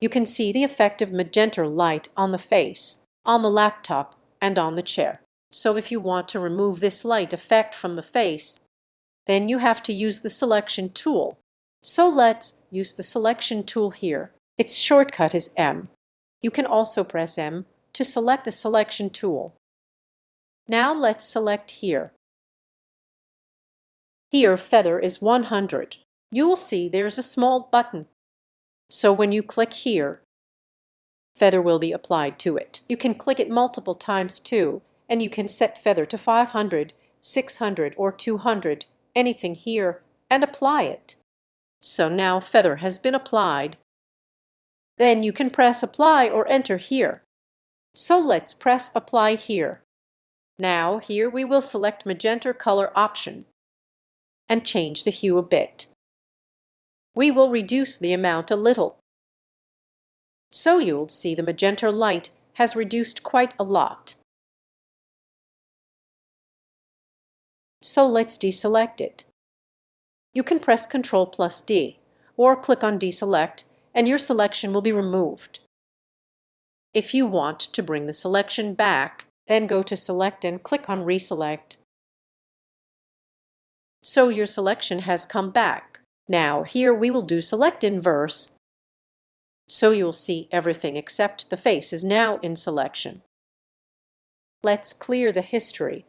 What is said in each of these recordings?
You can see the effect of magenta light on the face, on the laptop, and on the chair. So if you want to remove this light effect from the face, then you have to use the selection tool. So let's use the selection tool here. Its shortcut is M. You can also press M to select the selection tool. Now let's select here. Here feather is 100. You will see there's a small button. So when you click here, feather will be applied to it. You can click it multiple times too, and you can set feather to 500, 600, or 200, anything here, and apply it. So now feather has been applied. Then you can press apply or enter here. So let's press apply here. Now here we will select magenta color option and change the hue a bit. We will reduce the amount a little. So you'll see the magenta light has reduced quite a lot. So let's deselect it. You can press Ctrl+D or click on deselect and your selection will be removed. If you want to bring the selection back, then go to select and click on reselect. So your selection has come back. Now here we will do select inverse. So you'll see everything except the face is now in selection. Let's clear the history.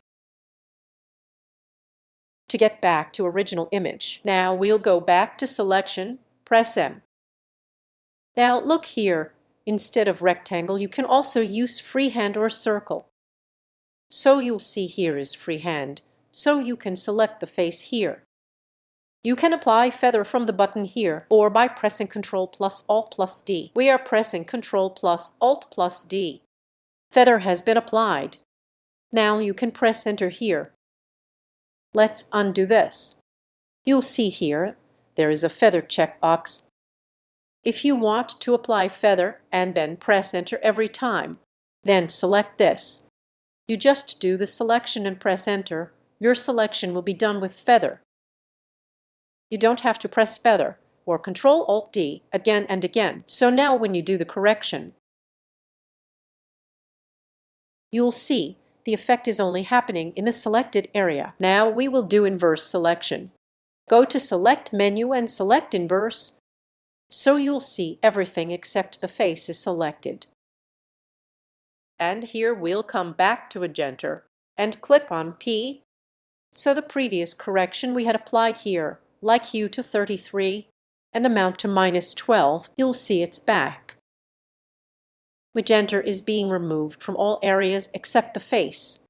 To get back to original image, now we'll go back to selection, press M. Now look here, instead of rectangle you can also use freehand or circle. So you'll see here is freehand, so you can select the face here. You can apply feather from the button here or by pressing Ctrl+Alt+D. We are pressing Ctrl+Alt+D. Feather has been applied. Now you can press enter here. Let's undo this. You'll see here there is a feather checkbox. If you want to apply feather and then press enter every time, then select this. You just do the selection and press enter. Your selection will be done with feather. You don't have to press feather or Ctrl+Alt+D again and again. So now when you do the correction, you'll see the effect is only happening in the selected area. Now we will do inverse selection. Go to select menu and select inverse. So you'll see everything except the face is selected. And here we'll come back to magenta and click on P. So the previous correction we had applied here, like hue to 33 and amount to -12, you'll see it's back. Magenta is being removed from all areas except the face.